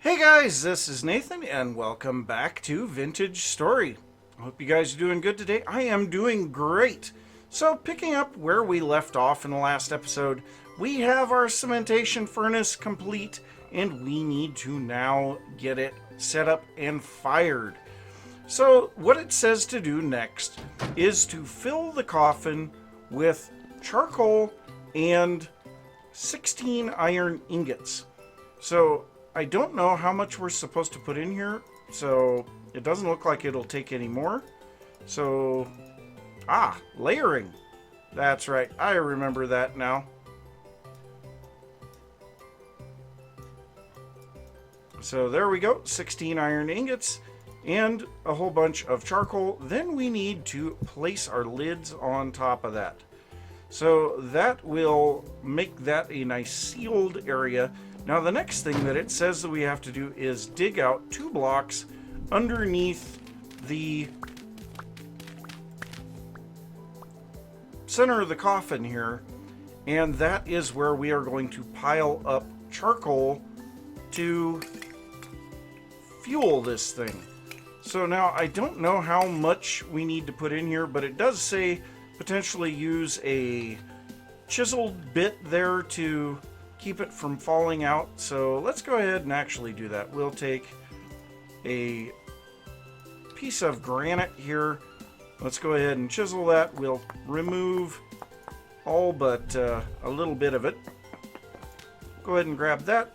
Hey guys, this is Nathan and welcome back to Vintage Story. I hope you guys are doing good today. I am doing great. So picking up where we left off in the last episode, we have our cementation furnace complete and we need to now get it set up and fired. So what it says to do next is to fill the coffin with charcoal and 16 iron ingots. So I don't know how much we're supposed to put in here, so it doesn't look like it'll take any more. So, layering. That's right, I remember that now. So there we go, 16 iron ingots and a whole bunch of charcoal. Then we need to place our lids on top of that. So that will make that a nice sealed area. Now the next thing that it says that we have to do is dig out 2 blocks underneath the center of the coffin here, and that is where we are going to pile up charcoal to fuel this thing. So now I don't know how much we need to put in here, but it does say potentially use a chiseled bit there to keep it from falling out. So let's go ahead and actually do that. We'll take a piece of granite here. Let's go ahead and chisel that. We'll remove all but a little bit of it. Go ahead and grab that.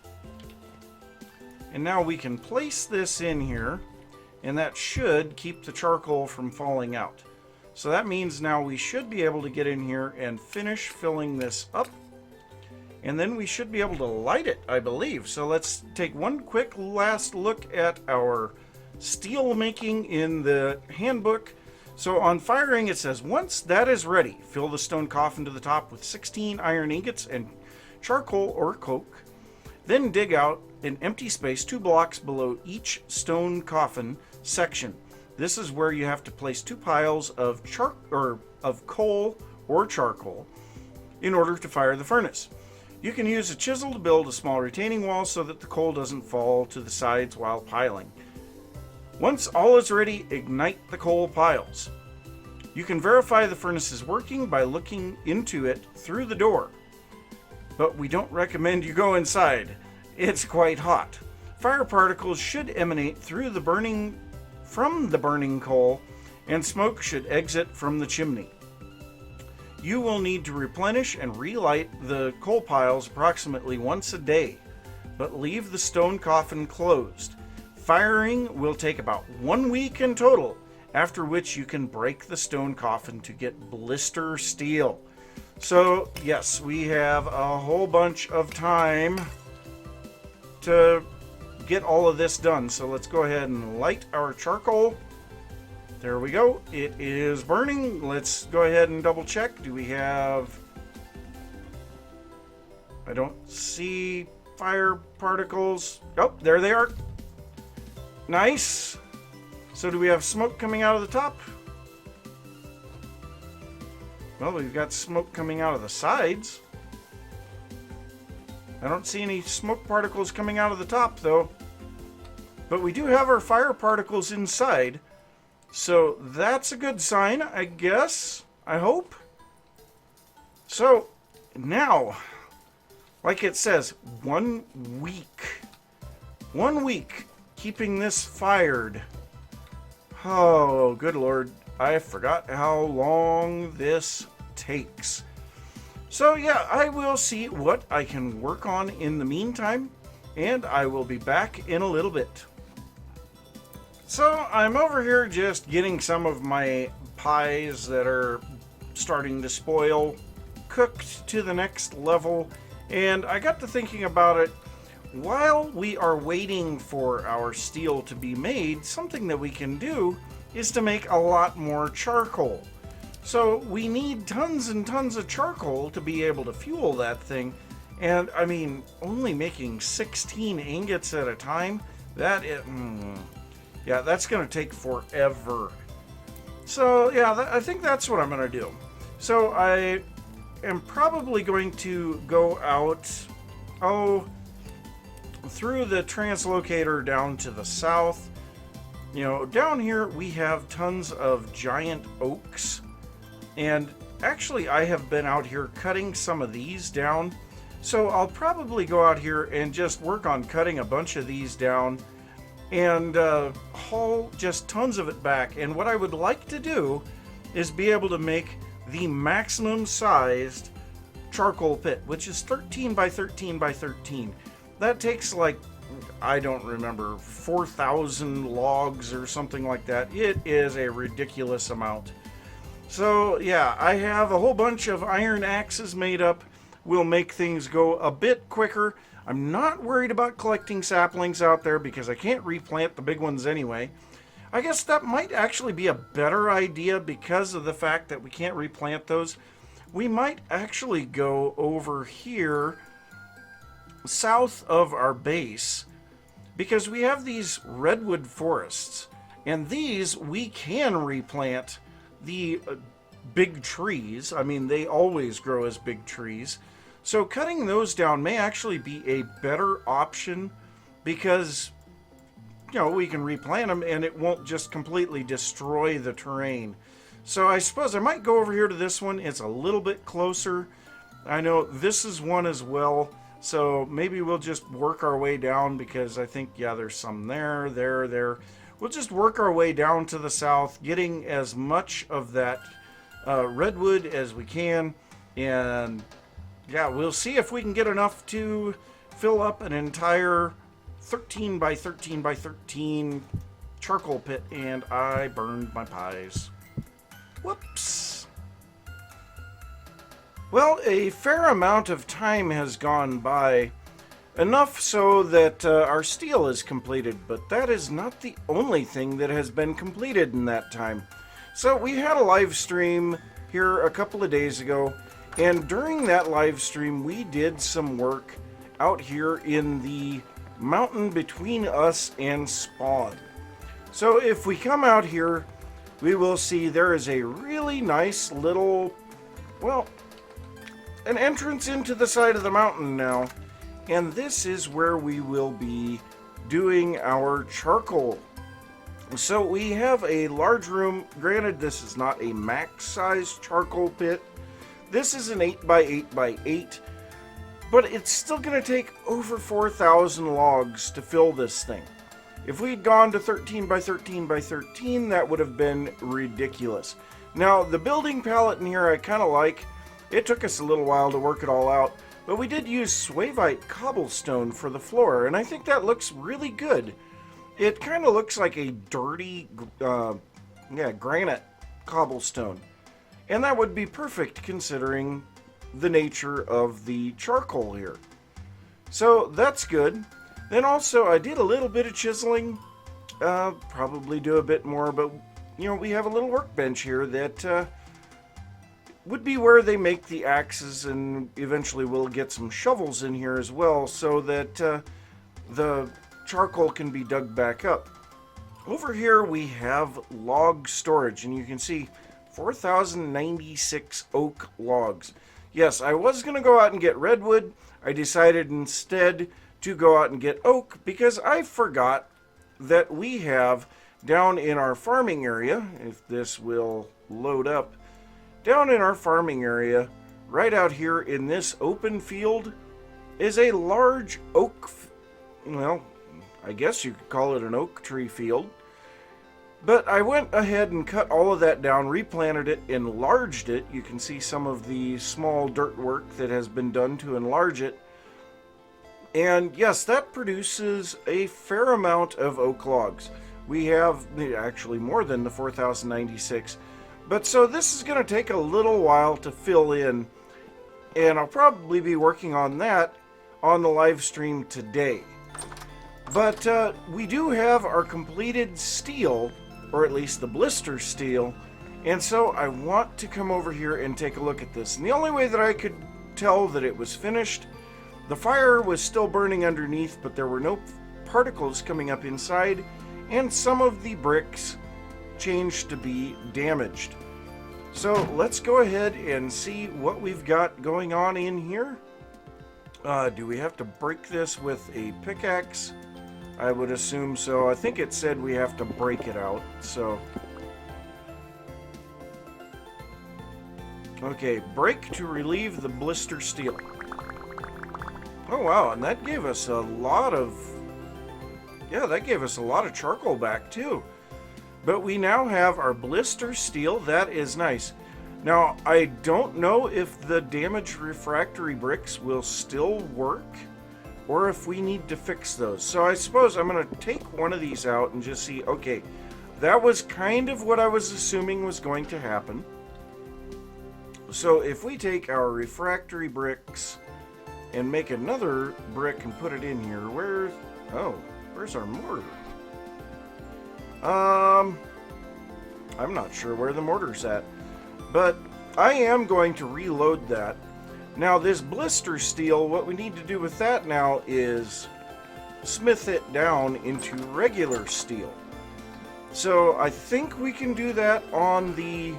And now we can place this in here, and that should keep the charcoal from falling out. So that means now we should be able to get in here and finish filling this up. And then we should be able to light it, I believe. So let's take one quick last look at our steel making in the handbook. So on firing, it says, once that is ready, fill the stone coffin to the top with 16 iron ingots and charcoal or coke. Then dig out an empty space 2 blocks below each stone coffin section. This is where you have to place 2 piles of coal or charcoal in order to fire the furnace. You can use a chisel to build a small retaining wall so that the coal doesn't fall to the sides while piling. Once all is ready, ignite the coal piles. You can verify the furnace is working by looking into it through the door, but we don't recommend you go inside. It's quite hot. Fire particles should emanate from the burning coal, and smoke should exit from the chimney. You will need to replenish and relight the coal piles approximately once a day, but leave the stone coffin closed. Firing will take about 1 week in total, after which you can break the stone coffin to get blister steel. So yes, we have a whole bunch of time to get all of this done. So let's go ahead and light our charcoal. There we go. It is burning. Let's go ahead and double check. Do we have... I don't see fire particles. Oh, there they are. Nice. So do we have smoke coming out of the top? Well, we've got smoke coming out of the sides. I don't see any smoke particles coming out of the top, though. But we do have our fire particles inside. So that's a good sign, I guess. I hope. So now, like it says, 1 week. 1 week keeping this fired. Oh, good Lord. I forgot how long this takes. So yeah, I will see what I can work on in the meantime, and I will be back in a little bit. So I'm over here just getting some of my pies that are starting to spoil cooked to the next level, and I got to thinking about it. While we are waiting for our steel to be made, something that we can do is to make a lot more charcoal. So we need tons and tons of charcoal to be able to fuel that thing. And I mean, only making 16 ingots at a time, that's going to take forever. So yeah, I think that's what I'm going to do. So I am probably going to go out, through the translocator down to the south. You know, down here we have tons of giant oaks, and actually I have been out here cutting some of these down, so I'll probably go out here and just work on cutting a bunch of these down and haul just tons of it back. And what I would like to do is be able to make the maximum sized charcoal pit, which is 13 by 13 by 13. That takes, like, I don't remember, 4,000 logs or something like that. It is a ridiculous amount. So yeah, I have a whole bunch of iron axes made up. We'll make things go a bit quicker. I'm not worried about collecting saplings out there because I can't replant the big ones anyway. I guess that might actually be a better idea because of the fact that we can't replant those. We might actually go over here south of our base because we have these redwood forests, and these we can replant the big trees. I mean, they always grow as big trees. So cutting those down may actually be a better option because, you know, we can replant them and it won't just completely destroy the terrain. So I suppose I might go over here to this one. It's a little bit closer. I know this is one as well. So maybe we'll just work our way down because I think, yeah, there's some there. We'll just work our way down to the south, getting as much of that redwood as we can. And yeah, we'll see if we can get enough to fill up an entire 13 by 13 by 13 charcoal pit. And I burned my pies. Whoops. Well, a fair amount of time has gone by, enough so that our steel is completed, but that is not the only thing that has been completed in that time. So we had a live stream here a couple of days ago, and during that live stream we did some work out here in the mountain between us and spawn. So if we come out here, we will see there is a really nice little, well, an entrance into the side of the mountain now, and this is where we will be doing our charcoal. So we have a large room. Granted, this is not a max size charcoal pit. This is an 8 by 8 by 8, but it's still going to take over 4,000 logs to fill this thing. If we'd gone to 13 by 13 by 13, that would have been ridiculous. Now, the building palette in here I kind of like. It took us a little while to work it all out, but we did use Swavite cobblestone for the floor, and I think that looks really good. It kind of looks like a dirty, granite cobblestone, and that would be perfect considering the nature of the charcoal here. So that's good. Then also I did a little bit of chiseling, probably do a bit more, but you know, we have a little workbench here that would be where they make the axes, and eventually we'll get some shovels in here as well so that the charcoal can be dug back up. Over here we have log storage, and you can see 4,096 oak logs. Yes, I was going to go out and get redwood. I decided instead to go out and get oak because I forgot that we have down in our farming area, if this will load up, down in our farming area, right out here in this open field, is a large oak, well, I guess you could call it an oak tree field. But I went ahead and cut all of that down, replanted it, enlarged it. You can see some of the small dirt work that has been done to enlarge it. And yes, that produces a fair amount of oak logs. We have actually more than the 4,096. But so this is going to take a little while to fill in, and I'll probably be working on that on the live stream today. But we do have our completed steel, or at least the blister steel, and so I want to come over here and take a look at this. And the only way that I could tell that it was finished, the fire was still burning underneath, but there were no particles coming up inside, and some of the bricks changed to be damaged. So let's go ahead and see what we've got going on in here. Do we have to break this with a pickaxe? I would assume so. I think it said we have to break it out, so... Okay, break to relieve the blister steel. Oh wow, and that gave us a lot of... Yeah, that gave us a lot of charcoal back too. But we now have our blister steel. That is nice. Now, I don't know if the damaged refractory bricks will still work or if we need to fix those. So I suppose I'm going to take one of these out and just see, okay, that was kind of what I was assuming was going to happen. So if we take our refractory bricks and make another brick and put it in here, where's our mortar? I'm not sure where the mortar's at, but I am going to reload that. Now this blister steel, what we need to do with that now is smith it down into regular steel. So I think we can do that on the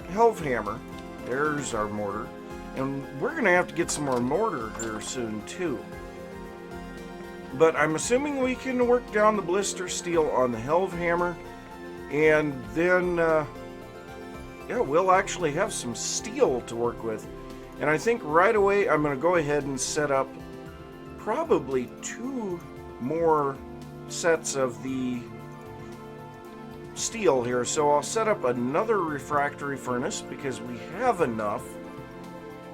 helve hammer. There's our mortar. And we're going to have to get some more mortar here soon too. But I'm assuming we can work down the blister steel on the helve hammer. And then, yeah, we'll actually have some steel to work with. And I think right away I'm going to go ahead and set up probably 2 more sets of the steel here. So I'll set up another refractory furnace because we have enough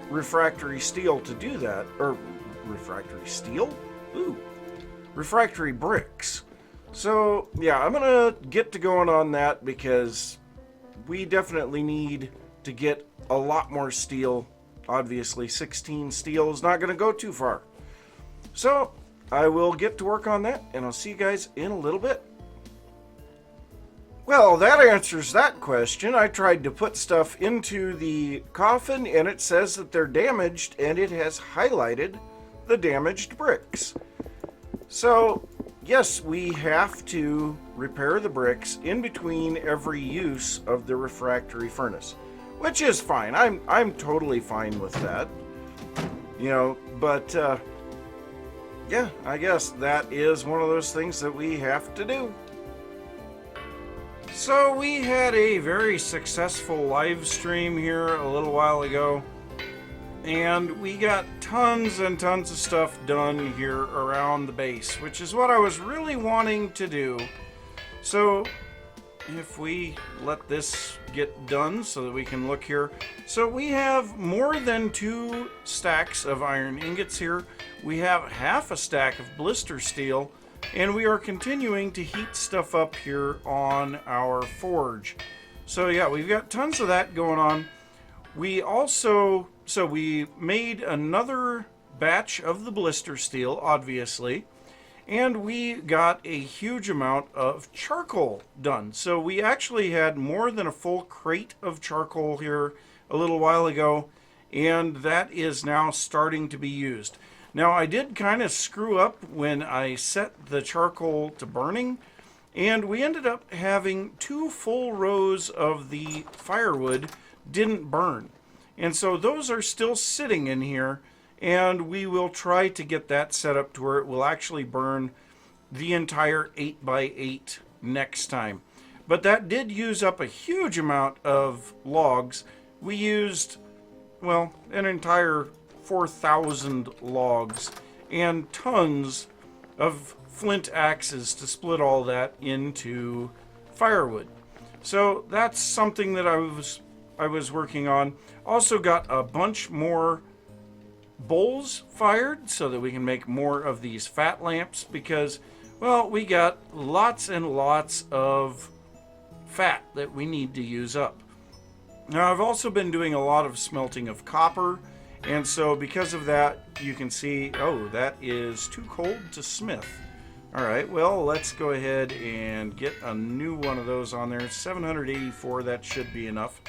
refractory steel to do that. Or refractory steel? Ooh. Refractory bricks. So yeah, I'm gonna get to going on that because we definitely need to get a lot more steel. Obviously 16 steel is not gonna go too far. So I will get to work on that and I'll see you guys in a little bit. Well, that answers that question. I tried to put stuff into the coffin and it says that they're damaged and it has highlighted the damaged bricks. So, yes, we have to repair the bricks in between every use of the refractory furnace, which is fine. I'm totally fine with that. You know, but yeah, I guess that is one of those things that we have to do. So we had a very successful live stream here a little while ago, and we got tons and tons of stuff done here around the base, which is what I was really wanting to do. So if we let this get done so that we can look here. So we have more than 2 stacks of iron ingots here. We have half a stack of blister steel. And we are continuing to heat stuff up here on our forge. So yeah, we've got tons of that going on. We also, so we made another batch of the blister steel, obviously. And we got a huge amount of charcoal done. So we actually had more than a full crate of charcoal here a little while ago. And that is now starting to be used. Now, I did kind of screw up when I set the charcoal to burning, and we ended up having 2 full rows of the firewood didn't burn. And so those are still sitting in here, and we will try to get that set up to where it will actually burn the entire 8x8 next time. But that did use up a huge amount of logs. We used, well, an entire 4,000 logs and tons of flint axes to split all that into firewood. So that's something that I was working on. Also got a bunch more bowls fired so that we can make more of these fat lamps because, well, we got lots and lots of fat that we need to use up. Now, I've also been doing a lot of smelting of copper. And so because of that, you can see, oh, that is too cold to smith. All right, well, let's go ahead and get a new one of those on there. 784, that should be enough.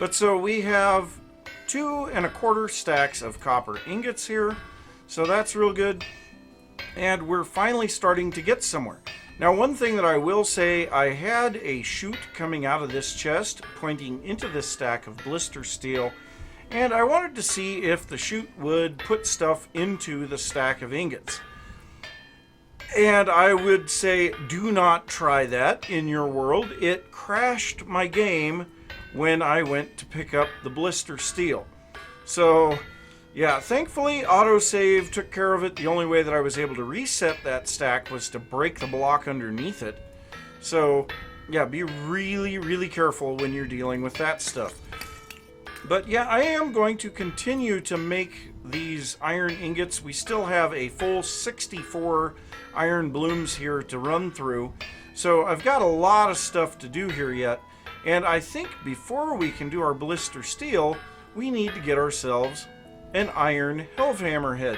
But so we have 2 1/4 stacks of copper ingots here. So that's real good. And we're finally starting to get somewhere. Now, one thing that I will say, I had a chute coming out of this chest pointing into this stack of blister steel, and I wanted to see if the chute would put stuff into the stack of ingots. And I would say, do not try that in your world. It crashed my game when I went to pick up the blister steel. So, yeah, thankfully autosave took care of it. The only way that I was able to reset that stack was to break the block underneath it. So, yeah, be really, really careful when you're dealing with that stuff. But yeah, I am going to continue to make these iron ingots. We still have a full 64 iron blooms here to run through. So I've got a lot of stuff to do here yet. And I think before we can do our blister steel, we need to get ourselves an iron helve hammerhead.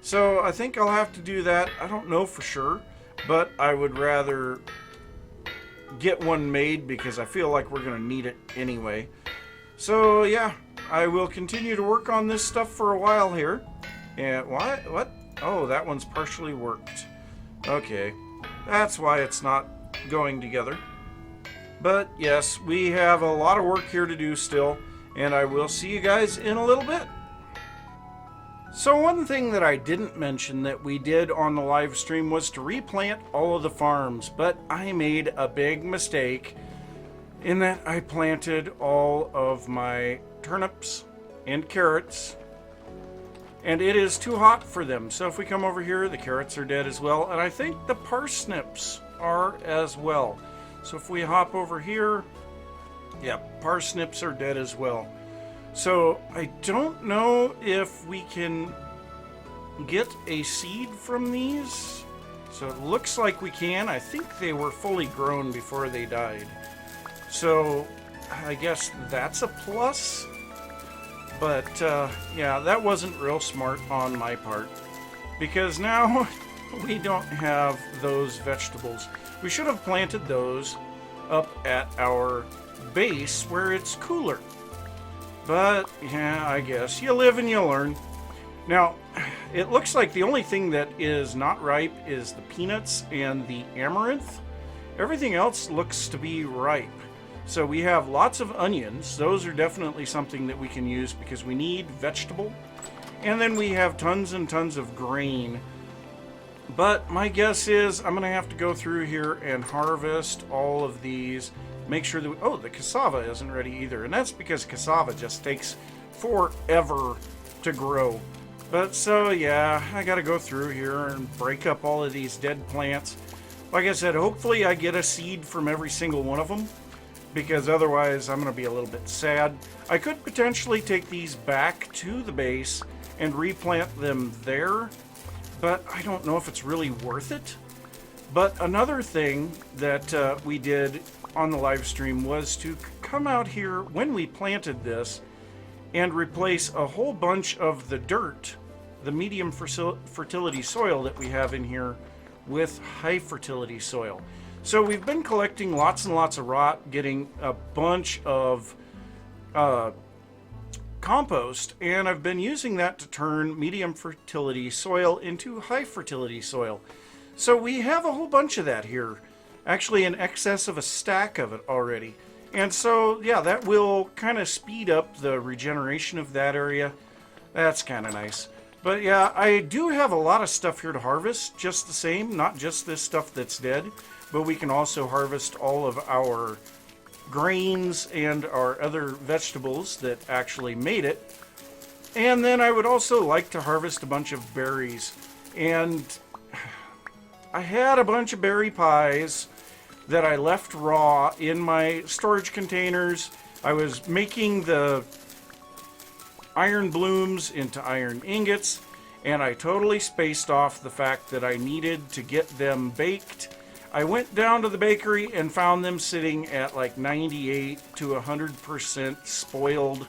So I think I'll have to do that. I don't know for sure, but I would rather get one made because I feel like we're going to need it anyway. So yeah, I will continue to work on this stuff for a while here. And what? Oh, that one's partially worked. Okay, that's why it's not going together. But yes, we have a lot of work here to do still, and I will see you guys in a little bit. So one thing that I didn't mention that we did on the live stream was to replant all of the farms, but I made a big mistake in that I planted all of my turnips and carrots, and it is too hot for them. So if we come over here, the carrots are dead as well, and I think the parsnips are as well. So if we hop over here, yeah, parsnips are dead as well. So I don't know if we can get a seed from these. So it looks like we can. I think they were fully grown before they died. So I guess that's a plus. But yeah, that wasn't real smart on my part, because now we don't have those vegetables. We should have planted those up at our base where it's cooler. But yeah, I guess you live and you learn. Now, it looks like the only thing that is not ripe is the peanuts and the amaranth. Everything else looks to be ripe. So we have lots of onions. Those are definitely something that we can use because we need vegetable. And then we have tons and tons of grain. But my guess is I'm going to have to go through here and harvest all of these. Make sure that oh, the cassava isn't ready either. And that's because cassava just takes forever to grow. But so yeah, I got to go through here and break up all of these dead plants. Like I said, hopefully I get a seed from every single one of them, because otherwise I'm going to be a little bit sad. I could potentially take these back to the base and replant them there, but I don't know if it's really worth it. But another thing that we did on the live stream was to come out here when we planted this and replace a whole bunch of the dirt, the medium fertility soil that we have in here, with high fertility soil. So we've been collecting lots and lots of rot, getting a bunch of compost, and I've been using that to turn medium fertility soil into high fertility soil. So we have a whole bunch of that here, actually in excess of a stack of it already. And so yeah, that will kind of speed up the regeneration of that area. That's kind of nice. But yeah, I do have a lot of stuff here to harvest just the same, not just this stuff that's dead, but we can also harvest all of our grains and our other vegetables that actually made it. And then I would also like to harvest a bunch of berries. And I had a bunch of berry pies that I left raw in my storage containers. I was making the iron blooms into iron ingots, and I totally spaced off the fact that I needed to get them baked. I went down to the bakery and found them sitting at like 98 to 100% spoiled,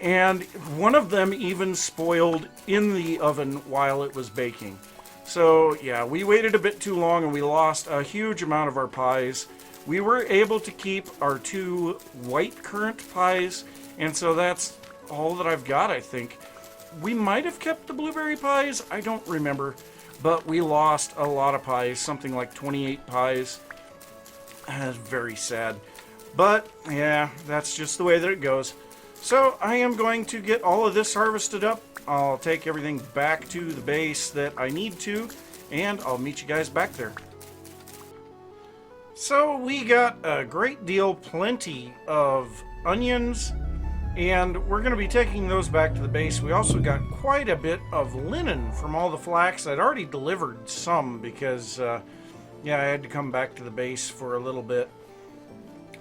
and one of them even spoiled in the oven while it was baking. So yeah, we waited a bit too long and we lost a huge amount of our pies. We were able to keep our 2 white currant pies, and so that's all that I've got, I think. We might have kept the blueberry pies, I don't remember. but we lost a lot of pies, something like 28 pies. Very sad. But, yeah, that's just the way that it goes. So, I am going to get all of this harvested up. I'll take everything back to the base that I need to, and I'll meet you guys back there. So, we got a great deal, plenty of onions, and we're going to be taking those back to the base. We also got quite a bit of linen from all the flax. I'd already delivered some because, yeah, I had to come back to the base for a little bit.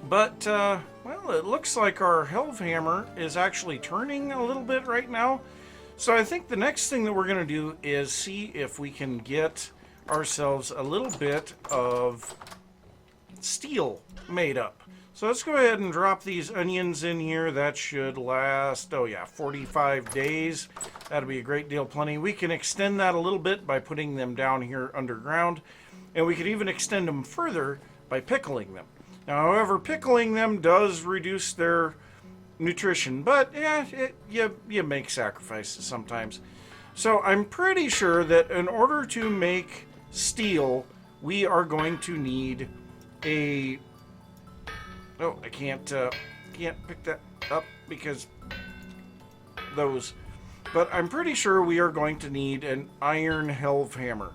But, well, it looks like our helve hammer is actually turning a little bit right now. So I think the next thing that we're going to do is see if we can get ourselves a little bit of steel made up. So let's go ahead and drop these onions in here. That should last, oh yeah, 45 days. That'll be a great deal plenty. We can extend that a little bit by putting them down here underground. And we could even extend them further by pickling them. Now, however, pickling them does reduce their nutrition, but yeah, you make sacrifices sometimes. So I'm pretty sure that in order to make steel, we are going to need a... Oh, I can't pick that up because those. But I'm pretty sure we are going to need an iron helve hammer.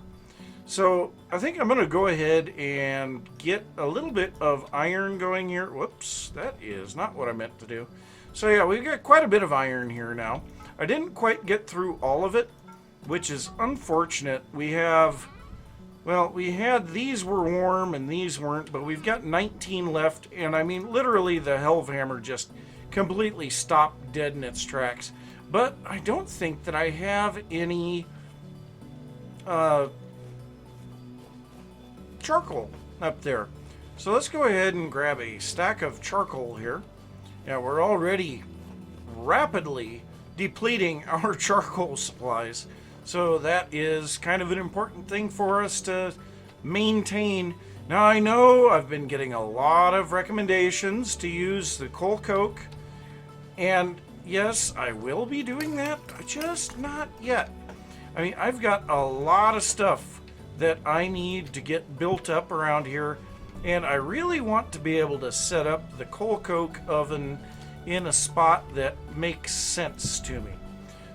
So I think I'm going to go ahead and get a little bit of iron going here. Whoops, that is not what I meant to do. So yeah, we've got quite a bit of iron here now. I didn't quite get through all of it, which is unfortunate. We have, well, we had these were warm and these weren't, but we've got 19 left. And I mean, literally the helve hammer just completely stopped dead in its tracks. But I don't think that I have any charcoal up there. So let's go ahead and grab a stack of charcoal here. Yeah, we're already rapidly depleting our charcoal supplies. So that is kind of an important thing for us to maintain. Now I know I've been getting a lot of recommendations to use the coal coke. And yes, I will be doing that, just not yet. I mean, I've got a lot of stuff that I need to get built up around here, and I really want to be able to set up the coal coke oven in a spot that makes sense to me.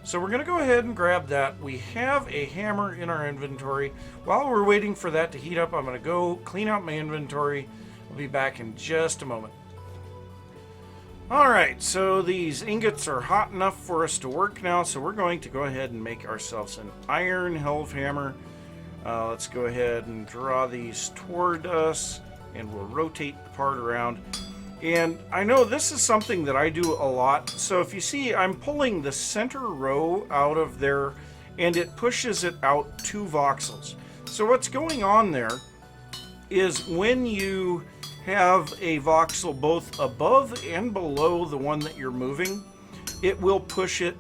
So we're going to go ahead and grab that. We have a hammer in our inventory. While we're waiting for that to heat up, I'm going to go clean out my inventory. I'll be back in just a moment. Alright, so these ingots are hot enough for us to work now, so we're going to go ahead and make ourselves an iron helve hammer. Let's go ahead and draw these toward us, and we'll rotate the part around. And I know this is something that I do a lot, so if you see, I'm pulling the center row out of there, and it pushes it out 2 voxels. So what's going on there is when you have a voxel both above and below the one that you're moving, it will push it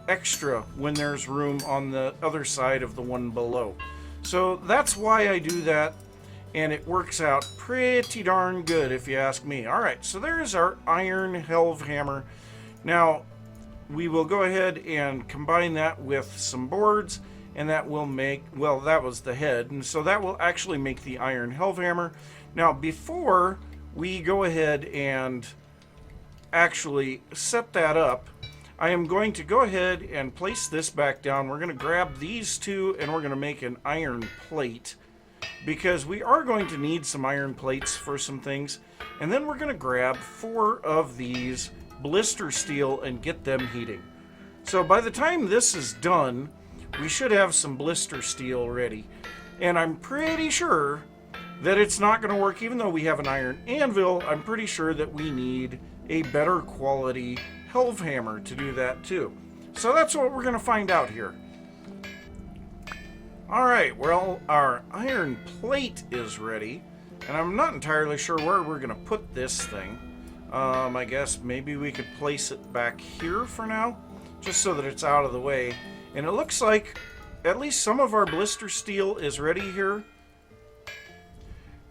extra when there's room on the other side of the one below. So that's why I do that, and it works out pretty darn good if you ask me. Alright, so there's our iron helve hammer. Now we will go ahead and combine that with some boards, and that will make, well, that was the head, and so that will actually make the iron helve hammer. Now before we go ahead and actually set that up, I am going to go ahead and place this back down. We're going to grab these two and we're going to make an iron plate, because we are going to need some iron plates for some things. And then we're going to grab 4 of these blister steel and get them heating. So by the time this is done, we should have some blister steel ready. And I'm pretty sure that it's not going to work, even though we have an iron anvil. I'm pretty sure that we need a better quality helve hammer to do that too. So that's what we're going to find out here. Alright, well, our iron plate is ready, and I'm not entirely sure where we're going to put this thing. I guess maybe we could place it back here for now, just so that it's out of the way. And it looks like at least some of our blister steel is ready here.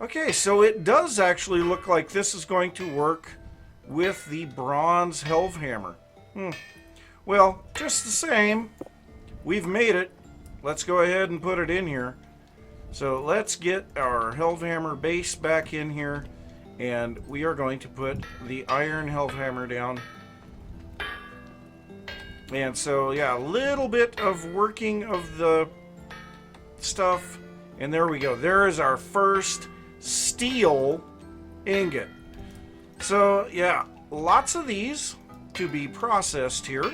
Okay, so it does actually look like this is going to work with the bronze helve hammer. Well, just the same, we've made it. let's go ahead and put it in here. So let's get our helve hammer base back in here, and we are going to put the iron helve hammer down. And so, yeah, a little bit of working of the stuff, and there we go. There is our first steel ingot. So, yeah, lots of these to be processed here.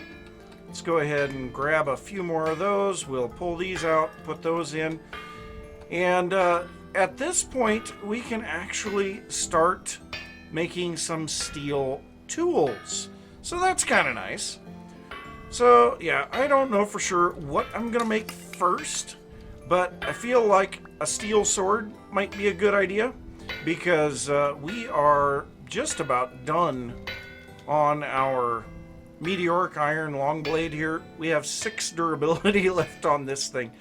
Let's go ahead and grab a few more of those. We'll pull these out, put those in. And at this point, we can actually start making some steel tools. So that's kind of nice. So, yeah, I don't know for sure what I'm going to make first, but I feel like a steel sword might be a good idea because we are just about done on our meteoric iron long blade here. We have 6 durability left on this thing.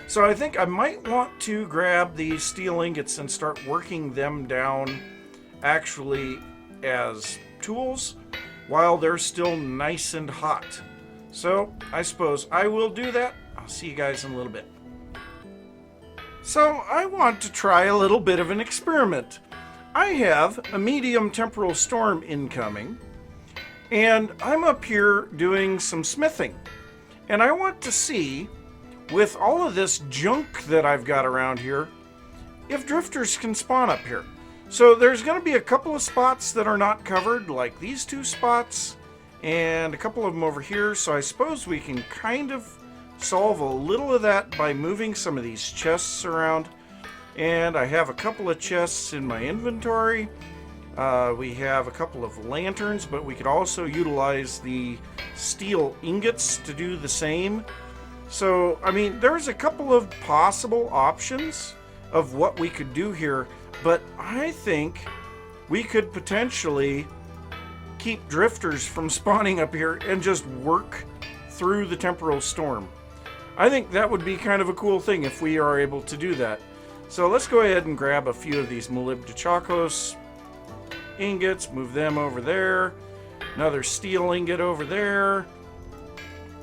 So I think I might want to grab these steel ingots and start working them down actually as tools while they're still nice and hot. So I suppose I will do that. I'll see you guys in a little bit. So I want to try a little bit of an experiment. I have a medium temporal storm incoming, and I'm up here doing some smithing. And I want to see, with all of this junk that I've got around here, if drifters can spawn up here. So there's going to be a couple of spots that are not covered, like these 2 spots, and a couple of them over here. So I suppose we can kind of solve a little of that by moving some of these chests around. And I have a couple of chests in my inventory. We have a couple of lanterns, but we could also utilize the steel ingots to do the same. So, I mean, there's a couple of possible options of what we could do here, but I think we could potentially keep drifters from spawning up here and just work through the temporal storm. I think that would be kind of a cool thing if we are able to do that. So let's go ahead and grab a few of these molybdechakos ingots, move them over there, another steel ingot over there.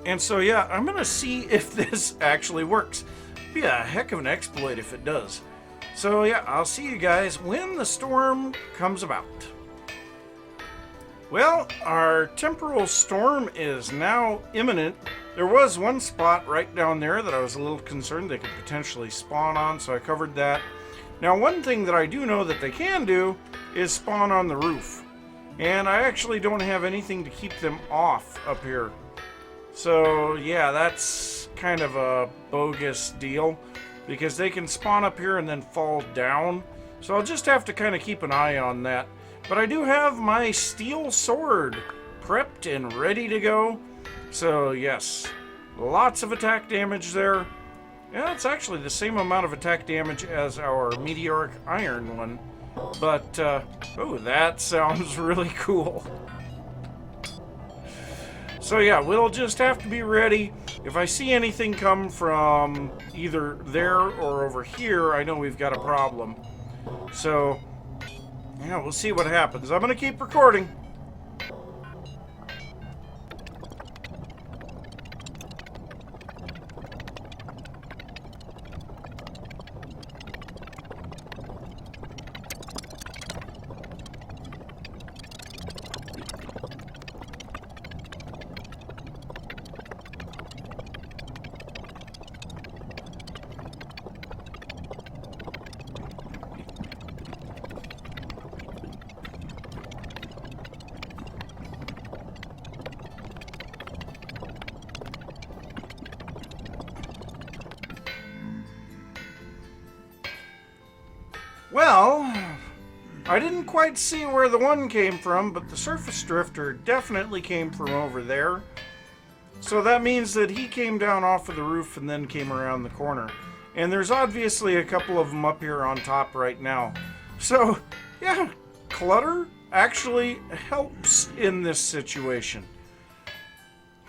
And so, yeah, I'm going to see if this actually works. It'd be a heck of an exploit if it does. So, yeah, I'll see you guys when the storm comes about. Well, our temporal storm is now imminent. There was one spot right down there that I was a little concerned they could potentially spawn on, so I covered that. Now, one thing that I do know that they can do is spawn on the roof. And I actually don't have anything to keep them off up here. So, yeah, that's kind of a bogus deal, because they can spawn up here and then fall down. So I'll just have to kind of keep an eye on that. But I do have my steel sword prepped and ready to go. So, yes, lots of attack damage there. Yeah, it's actually the same amount of attack damage as our meteoric iron one. But, oh, that sounds really cool. So yeah, we'll just have to be ready. If I see anything come from either there or over here, I know we've got a problem. So, yeah, we'll see what happens. I'm going to keep recording. Well, I didn't quite see where the one came from, but the surface drifter definitely came from over there. So that means that he came down off of the roof and then came around the corner. And there's obviously a couple of them up here on top right now. So, yeah, clutter actually helps in this situation.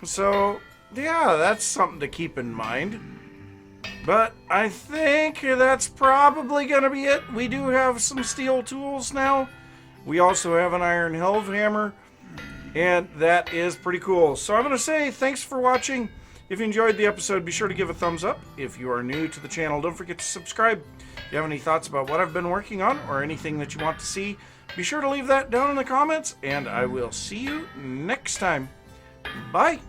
So, yeah, that's something to keep in mind. But I think that's probably going to be it. We do have some steel tools now. We also have an iron helve hammer. And that is pretty cool. So I'm going to say thanks for watching. If you enjoyed the episode, be sure to give a thumbs up. If you are new to the channel, don't forget to subscribe. If you have any thoughts about what I've been working on or anything that you want to see, be sure to leave that down in the comments, and I will see you next time. Bye!